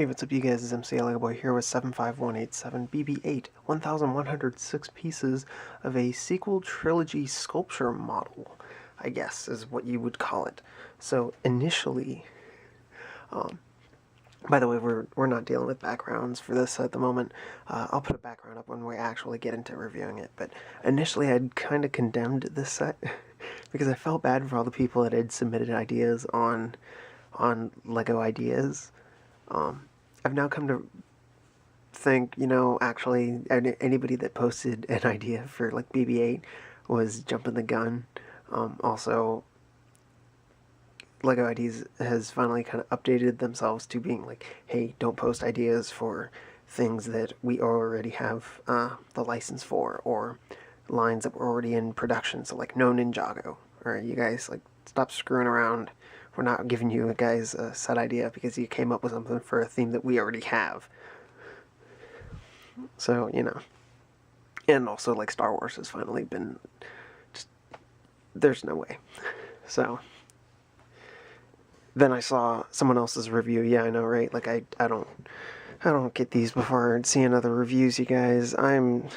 what's up you guys, it's MCLegoboy here with 75187 BB-8, 1106 pieces of a sequel trilogy sculpture model, I guess is what you would call it. So initially, by the way, we're not dealing with backgrounds for this at the moment. I'll put a background up when we actually get into reviewing it, but initially I'd kind of condemned this set because I felt bad for all the people that had submitted ideas on Lego ideas. I've now come to think, actually, anybody that posted an idea for, like, BB-8 was jumping the gun. Also, Lego Ideas has finally kind of updated themselves to being like, hey, don't post ideas for things that we already have the license for, or lines that were already in production, so, like, no Ninjago. Or you guys, like, stop screwing around. We're not giving you guys a set idea because you came up with something for a theme that we already have. So, and also, like, Star Wars has finally been just, there's no way. So then I saw someone else's review. Yeah, I know, right? Like, I don't get these before seeing other reviews, you guys. I'm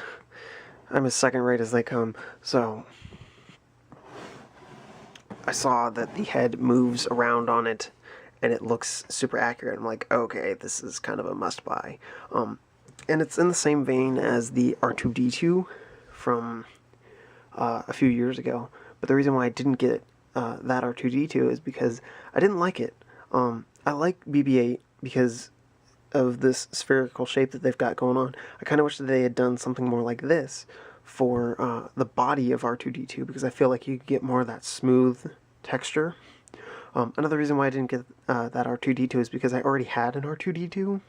as second rate as they come. So I saw that the head moves around on it, and it looks super accurate. I'm like, okay, this is kind of a must-buy. And it's in the same vein as the R2-D2 from a few years ago. But the reason why I didn't get that R2-D2 is because I didn't like it. I like BB-8 because of this spherical shape that they've got going on. I kind of wish that they had done something more like this for the body of R2-D2, because I feel like you could get more of that smooth texture. Another reason why I didn't get that R2-D2 is because I already had an R2-D2.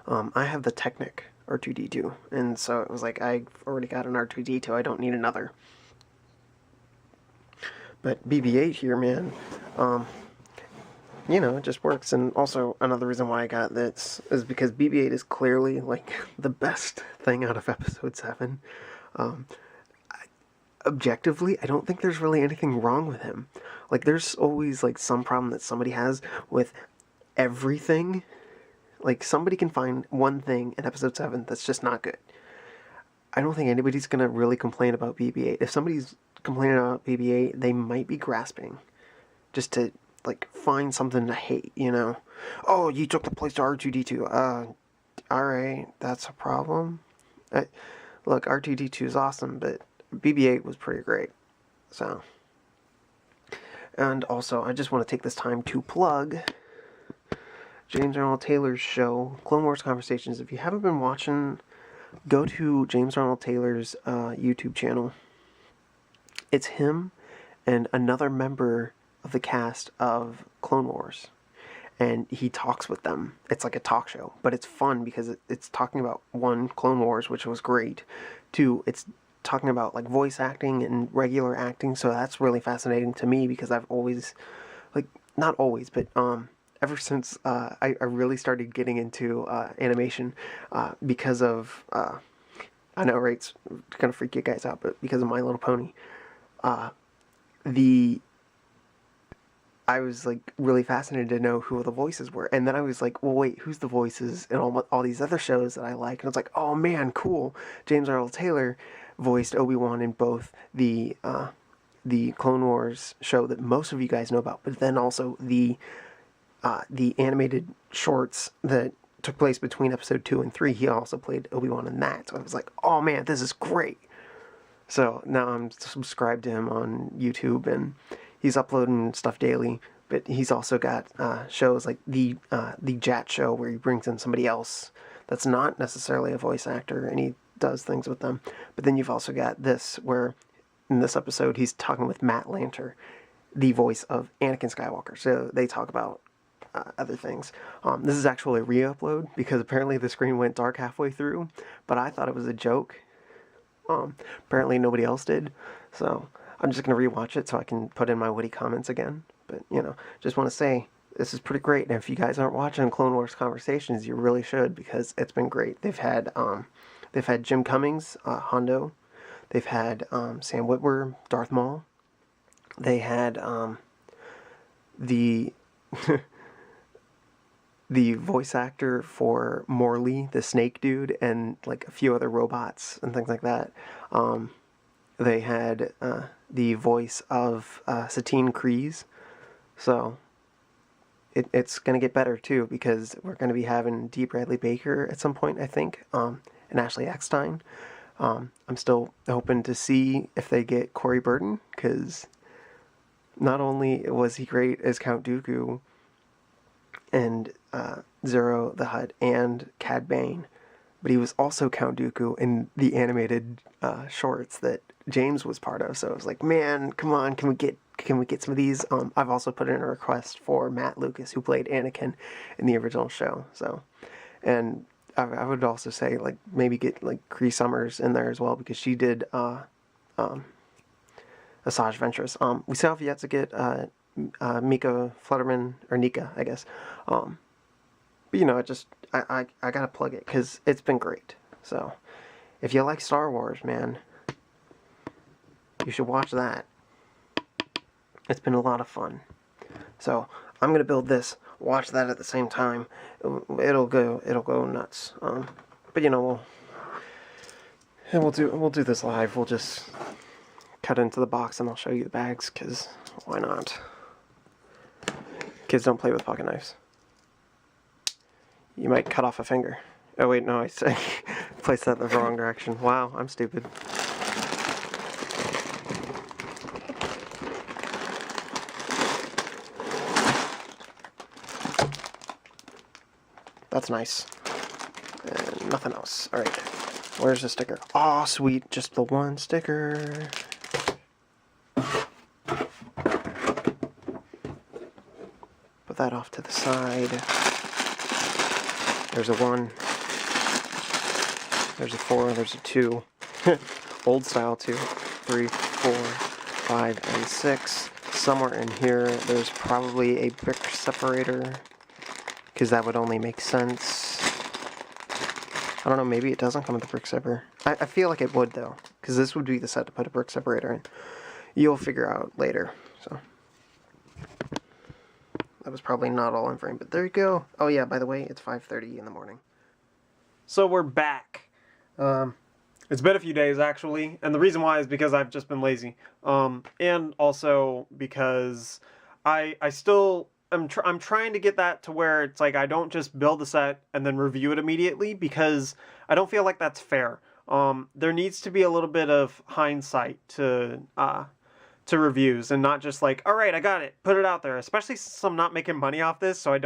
I have the Technic R2-D2, and so it was like, I've already got an R2-D2, I don't need another. But BB-8 here, man, it just works. And also, another reason why I got this is because BB-8 is clearly, like, the best thing out of Episode 7. Objectively, I don't think there's really anything wrong with him. Like, there's always, like, some problem that somebody has with everything. Like, somebody can find one thing in Episode 7 that's just not good. I don't think anybody's gonna really complain about BB-8. If somebody's complaining about BB-8, they might be grasping just to, like, find something to hate, Oh, you took the place to R2-D2. Alright, that's a problem. Look, R2-D2 is awesome, but BB-8 was pretty great. So, and also, I just want to take this time to plug James Arnold Taylor's show, Clone Wars Conversations. If you haven't been watching, go to James Arnold Taylor's YouTube channel. It's him and another member of the cast of Clone Wars, and he talks with them. It's like a talk show, but it's fun because it's talking about, one, Clone Wars, which was great. Two, it's talking about, like, voice acting and regular acting, so that's really fascinating to me because I've always, like, not always, but ever since I really started getting into animation because of, I know, right, it's gonna freak you guys out, but because of My Little Pony, I was, like, really fascinated to know who the voices were, and then I was like, well, wait, who's the voices in all these other shows that I like? And I was like, oh man, cool, James Arnold Taylor voiced Obi-Wan in both the Clone Wars show that most of you guys know about, but then also the animated shorts that took place between episode 2 and 3, he also played Obi-Wan in that. So I was like, oh man, this is great. So now I'm subscribed to him on YouTube, and he's uploading stuff daily, but he's also got shows like the Jat show, where he brings in somebody else that's not necessarily a voice actor, and he does things with them. But then you've also got this, where in this episode he's talking with Matt Lanter, the voice of Anakin Skywalker. So they talk about other things. This is actually a re-upload because apparently the screen went dark halfway through, but I thought it was a joke. Apparently nobody else did, so I'm just going to rewatch it so I can put in my witty comments again. But, just want to say, this is pretty great, and if you guys aren't watching Clone Wars Conversations, you really should, because it's been great. They've had Jim Cummings, Hondo. They've had Sam Witwer, Darth Maul. They had the the voice actor for Morley, the snake dude, and like a few other robots and things like that. They had the voice of Satine Kryze, so it's going to get better too, because we're going to be having Dee Bradley Baker at some point, I think, and Ashley Eckstein. I'm still hoping to see if they get Corey Burton, because not only was he great as Count Dooku and Zero the Hutt and Cad Bane, but he was also Count Dooku in the animated shorts that James was part of. So I was like, man, come on, can we get some of these? I've also put in a request for Matt Lucas, who played Anakin in the original show. So, and I would also say, like, maybe get like Cree Summers in there as well, because she did Asajj Ventress. We still have yet to get Mika Flutterman, or Nika, I guess. But you know, I gotta plug it because it's been great. So if you like Star Wars, man, you should watch that. It's been a lot of fun. So I'm gonna build this, watch that at the same time. It'll go nuts. But you know, we'll do this live. We'll just cut into the box and I'll show you the bags, because why not? Kids don't play with pocket knives. You might cut off a finger. Oh wait, no, I placed that in the wrong direction. Wow, I'm stupid. That's nice. And nothing else. Alright, where's the sticker? Aw, sweet, just the one sticker. Put that off to the side. There's a 1. There's a 4. There's a 2. Old style 2. 3, 4, 5, and 6. Somewhere in here, there's probably a brick separator, because that would only make sense. I don't know, maybe it doesn't come with a brick separator. I feel like it would, though, because this would be the set to put a brick separator in. You'll figure out later, so. That was probably not all in frame, but there you go. Oh yeah, by the way, it's 5:30 in the morning. So we're back. It's been a few days, actually, and the reason why is because I've just been lazy. And also because I'm trying to get that to where it's like I don't just build the set and then review it immediately, because I don't feel like that's fair. There needs to be a little bit of hindsight to reviews, and not just like, all right, I got it, put it out there, especially since I'm not making money off this, so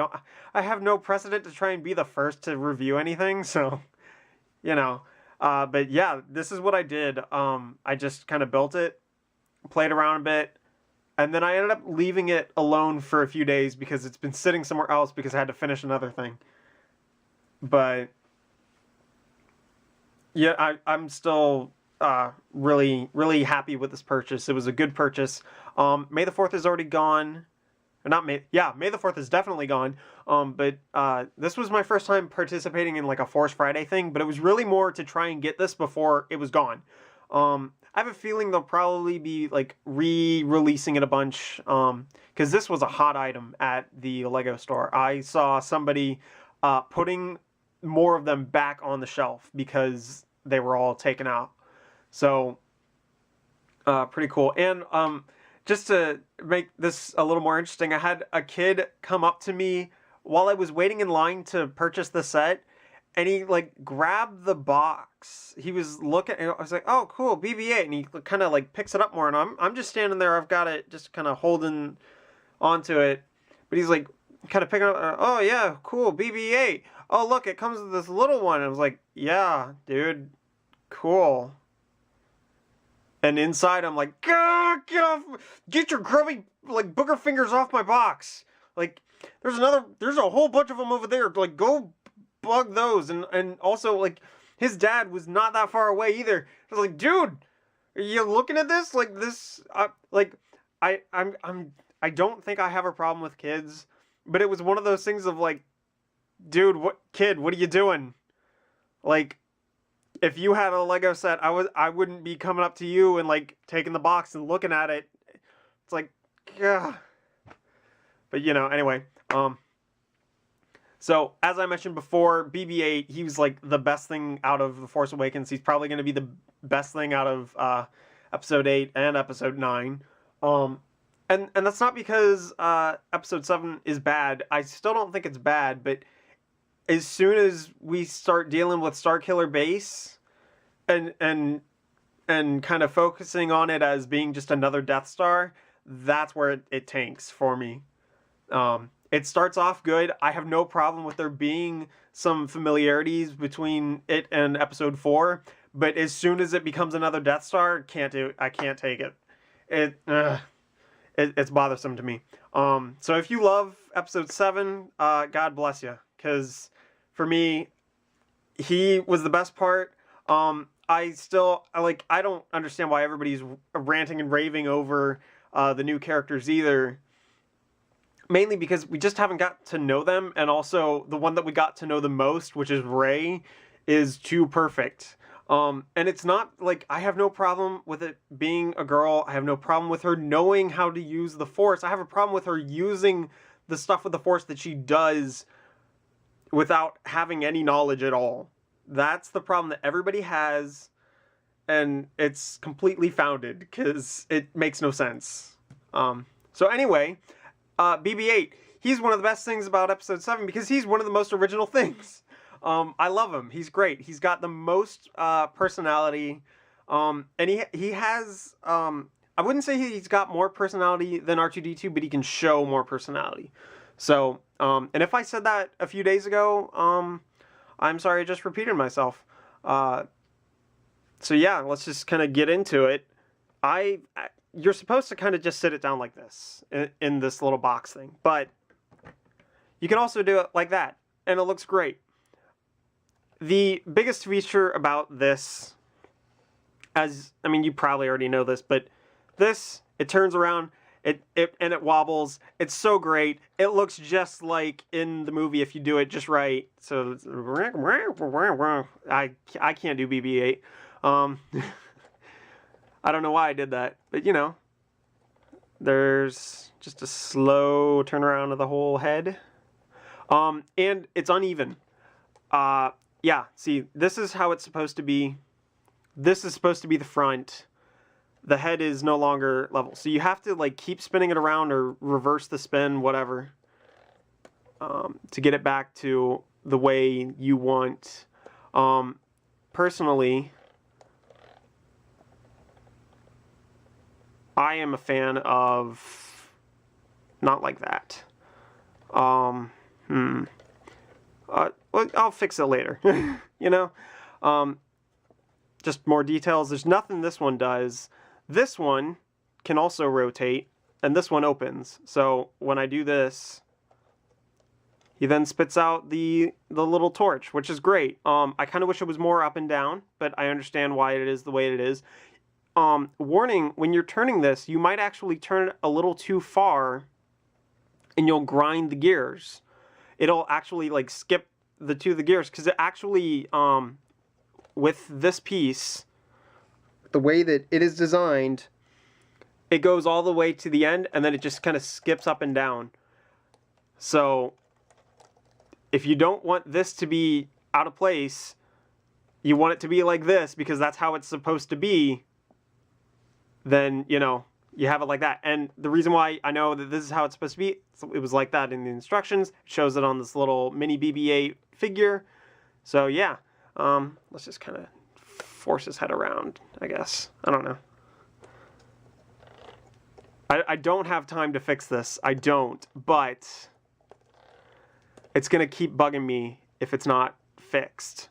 I have no precedent to try and be the first to review anything, so, you know, but yeah, this is what I did. I just kind of built it, played around a bit, and then I ended up leaving it alone for a few days because it's been sitting somewhere else because I had to finish another thing. But yeah, I'm still really, really happy with this purchase. It was a good purchase. May the 4th is already gone. Or not May, yeah, May the 4th is definitely gone. But this was my first time participating in like a Force Friday thing, but it was really more to try and get this before it was gone. I have a feeling they'll probably be like re-releasing it a bunch, because this was a hot item at the Lego store. I saw somebody putting more of them back on the shelf because they were all taken out. So, pretty cool. And just to make this a little more interesting, I had a kid come up to me while I was waiting in line to purchase the set, and he like grabbed the box. He was looking, and I was like, "Oh, cool, BB-8," and he kind of like picks it up more, and I'm just standing there. I've got it, just kind of holding onto it, but he's like kind of picking up. Oh yeah, cool, BB-8. Oh look, it comes with this little one. And I was like, "Yeah, dude, cool." And inside, I'm like, get off, get your grubby, like, booger fingers off my box. Like, there's a whole bunch of them over there. Like, go bug those. And also, like, his dad was not that far away either. I was like, dude, are you looking at this? Like, this, I don't think I have a problem with kids, but it was one of those things of like, dude, what are you doing? Like, if you had a Lego set, I wouldn't be coming up to you and like taking the box and looking at it. It's like, yeah. But you know, anyway, So, as I mentioned before, BB-8, he was like the best thing out of The Force Awakens. He's probably going to be the best thing out of Episode 8 and Episode 9. And that's not because Episode 7 is bad. I still don't think it's bad, but as soon as we start dealing with Starkiller Base and kind of focusing on it as being just another Death Star, that's where it tanks for me. It starts off good. I have no problem with there being some familiarities between it and Episode 4, but as soon as it becomes another Death Star, I can't take it. It's bothersome to me. So if you love Episode 7, God bless you, because for me, he was the best part. I don't understand why everybody's ranting and raving over the new characters either. Mainly because we just haven't got to know them, and also the one that we got to know the most, which is Rey, is too perfect. And it's not like I have no problem with it being a girl. I have no problem with her knowing how to use the Force. I have a problem with her using the stuff with the Force that she does without having any knowledge at all. That's the problem that everybody has, and it's completely founded because it makes no sense. So anyway, BB-8, he's one of the best things about Episode 7 because he's one of the most original things. I love him. He's great. He's got the most personality, and he has, I wouldn't say he's got more personality than R2-D2, but he can show more personality. So, and if I said that a few days ago, I'm sorry, I just repeated myself. So yeah, let's just kind of get into it. You're supposed to kind of just sit it down like this, in this little box thing, but you can also do it like that, and it looks great. The biggest feature about this, you probably already know this, but this, it turns around, and it wobbles. It's so great. It looks just like in the movie if you do it just right. So, I can't do BB-8. I don't know why I did that, but there's just a slow turnaround of the whole head. And it's uneven. Yeah, see, this is how it's supposed to be. This is supposed to be the front. The head is no longer level. So you have to keep spinning it around or reverse the spin, whatever, to get it back to the way you want. Personally, I am a fan of not like that. Well, I'll fix it later. Just more details. There's nothing this one does. This one can also rotate, and this one opens. So when I do this, he then spits out the little torch, which is great. I kind of wish it was more up and down, but I understand why it is the way it is. Warning, when you're turning this, you might actually turn it a little too far, and you'll grind the gears. It'll actually skip the gears, because it actually, with this piece, the way that it is designed, it goes all the way to the end, and then it just kind of skips up and down. So, if you don't want this to be out of place, you want it to be like this, because that's how it's supposed to be, then, you have it like that. And the reason why I know that this is how it's supposed to be, it was like that in the instructions. It shows it on this little mini BB-8 figure. So, yeah, let's just kind of force his head around, I guess. I don't know. I don't have time to fix this. I don't, but it's going to keep bugging me if it's not fixed.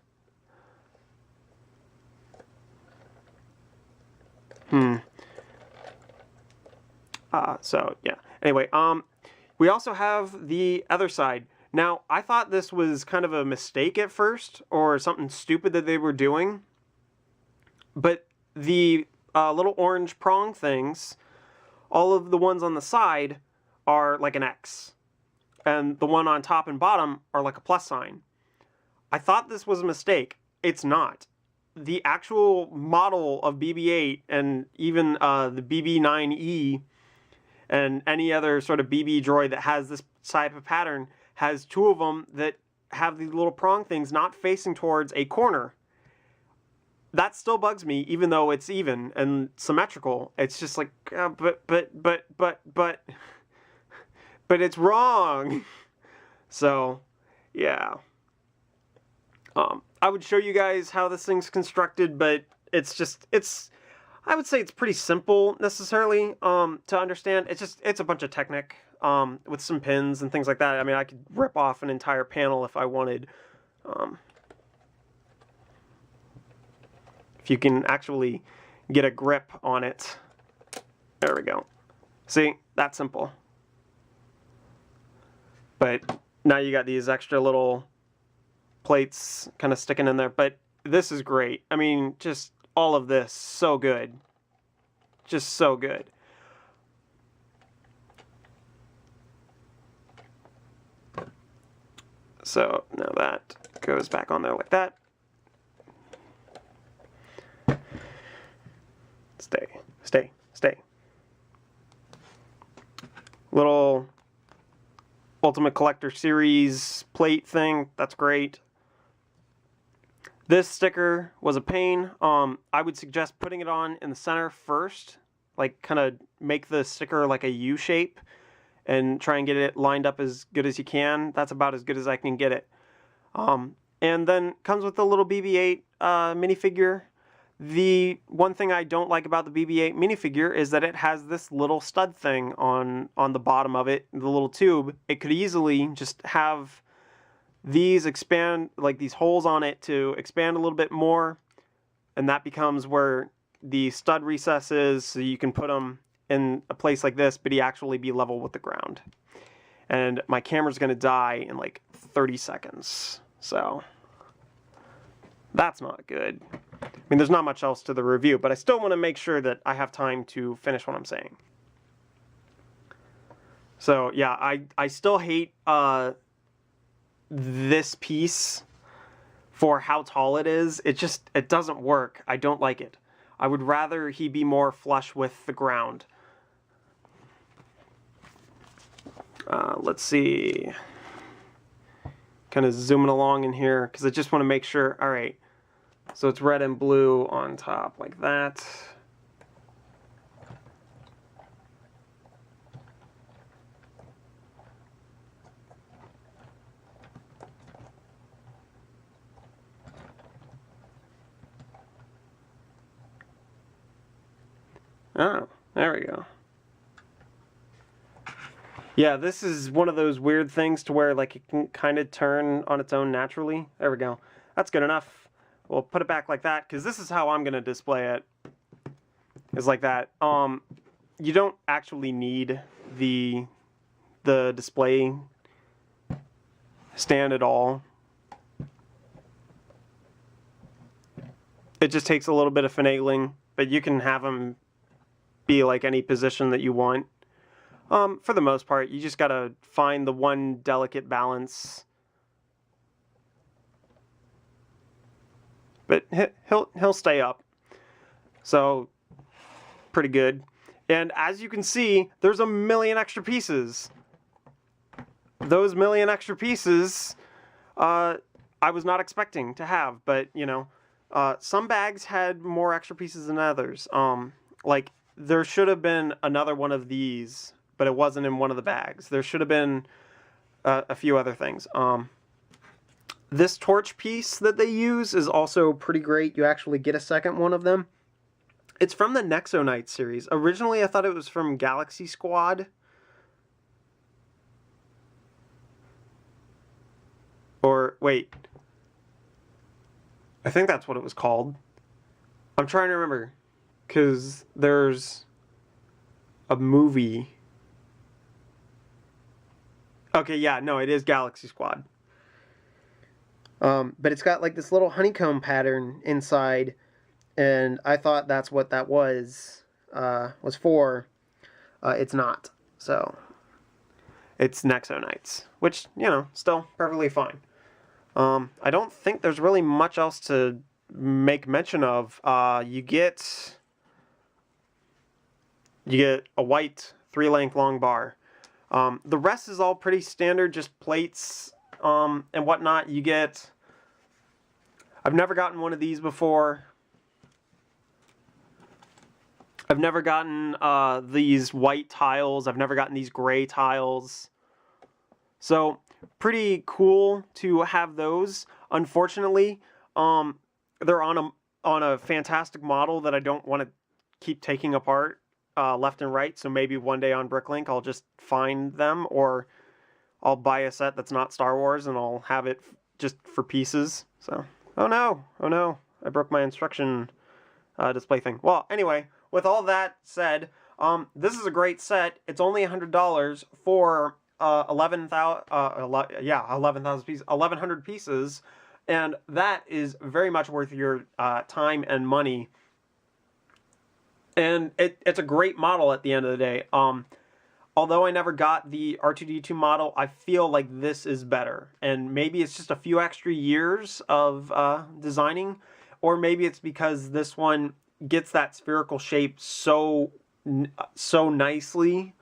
So, yeah. Anyway, we also have the other side. Now, I thought this was kind of a mistake at first, or something stupid that they were doing. But the little orange prong things, all of the ones on the side are like an X. And the one on top and bottom are like a plus sign. I thought this was a mistake. It's not. The actual model of BB-8 and even the BB-9E and any other sort of BB droid that has this type of pattern has two of them that have these little prong things not facing towards a corner. That still bugs me, even though it's even and symmetrical. It's just like, but it's wrong. So, yeah. I would show you guys how this thing's constructed, but I would say it's pretty simple necessarily to understand. It's a bunch of Technic with some pins and things like that. I mean, I could rip off an entire panel if I wanted. If you can actually get a grip on it. There we go. See, that's simple. But now you got these extra little plates kind of sticking in there. But this is great. I mean, just all of this, so good. Just so good. So now that goes back on there like that. Stay. Little Ultimate Collector Series plate thing. That's great. This sticker was a pain. I would suggest putting it on in the center first. Like, kind of make the sticker like a U shape and try and get it lined up as good as you can. That's about as good as I can get it. And then comes with the little BB-8 minifigure. The one thing I don't like about the BB-8 minifigure is that it has this little stud thing on the bottom of it, the little tube. It could easily just have these expand, like these holes on it to expand a little bit more, and that becomes where the stud recess is, so you can put them in a place like this, but he actually be level with the ground. And my camera's going to die in like 30 seconds, so that's not good. I mean, there's not much else to the review, but I still want to make sure that I have time to finish what I'm saying. So yeah, I still hate this piece for how tall it is. It doesn't work. I don't like it. I would rather he be more flush with the ground. Let's see. Kind of zooming along in here because I just want to make sure. All right. So it's red and blue on top like that. Oh, there we go. Yeah, this is one of those weird things to where like it can kind of turn on its own naturally. There we go. That's good enough. We'll put it back like that because this is how I'm going to display it. Is like that. You don't actually need the display stand at all. It just takes a little bit of finagling, but you can have them be like any position that you want. For the most part, you just gotta find the one delicate balance. But he'll stay up, so pretty good. And as you can see, there's a million extra pieces. Those million extra pieces, I was not expecting to have, but you know, some bags had more extra pieces than others. Like there should have been another one of these, but it wasn't in one of the bags. There should have been a few other things. This torch piece that they use is also pretty great. You actually get a second one of them. It's from the Nexonite series. Originally, I thought it was from Galaxy Squad. Or, wait. I think that's what it was called. I'm trying to remember. Because there's a movie. Okay, yeah, no, it is Galaxy Squad. But it's got like this little honeycomb pattern inside, and I thought that's what that was for. It's not. So it's Nexonites, which, you know, still perfectly fine. I don't think there's really much else to make mention of. You get a white 3-length long bar. The rest is all pretty standard, just plates. and whatnot, you get... I've never gotten one of these before. I've never gotten these white tiles. I've never gotten these gray tiles. So, pretty cool to have those. Unfortunately, they're on a fantastic model that I don't want to keep taking apart left and right. So maybe one day on Bricklink I'll just find them, or I'll buy a set that's not Star Wars and I'll have it just for pieces. So, oh no, I broke my instruction display thing. Well, anyway, with all that said, this is a great set. It's only $100 for 11,000 pieces, 1,100 pieces, and that is very much worth your time and money. And it's a great model at the end of the day. Although I never got the R2-D2 model, I feel like this is better. And maybe it's just a few extra years of designing, or maybe it's because this one gets that spherical shape so nicely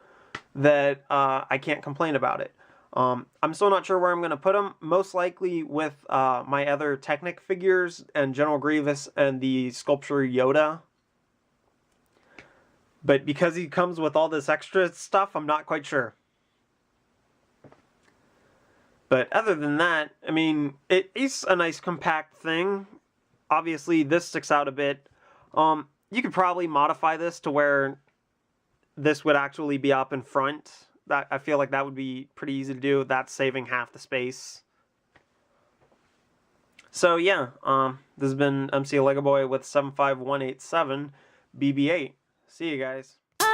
that I can't complain about it. I'm still not sure where I'm going to put them. Most likely with my other Technic figures and General Grievous and the Sculpture Yoda. But because he comes with all this extra stuff, I'm not quite sure. But other than that, I mean, it's a nice compact thing. Obviously, this sticks out a bit. You could probably modify this to where this would actually be up in front. I feel like that would be pretty easy to do. That's saving half the space. So yeah, this has been MCLegoboy with 75187 BB-8. See you guys. It's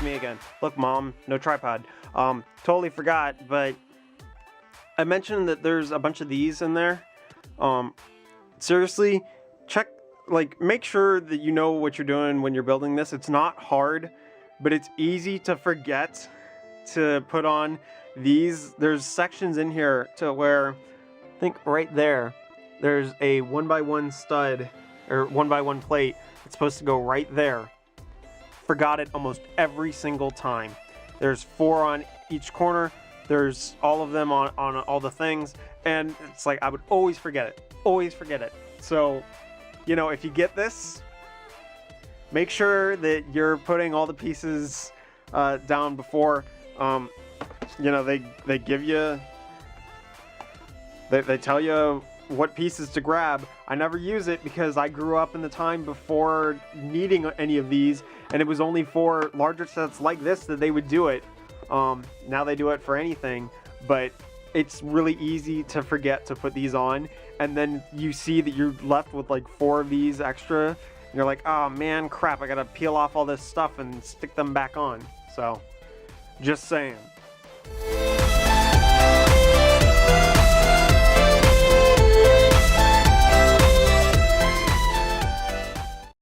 me again. Look, Mom, no tripod. Totally forgot, but I mentioned that there's a bunch of these in there. Seriously, make sure that you know what you're doing when you're building this. It's not hard, but it's easy to forget to put on these. There's sections in here to where, I think right there's a 1x1 stud, or 1x1 plate. It's supposed to go right there. Forgot it almost every single time. There's 4 on each corner. There's all of them on all the things, and it's like I would always forget it. So, you know, if you get this, make sure that you're putting all the pieces down before. You know, they give you, they tell you what pieces to grab. I never use it because I grew up in the time before needing any of these, and it was only for larger sets like this that they would do it. Now they do it for anything, but it's really easy to forget to put these on, and then you see that you're left with like 4 of these extra, and you're like, oh man, crap, I gotta peel off all this stuff and stick them back on. So, just saying.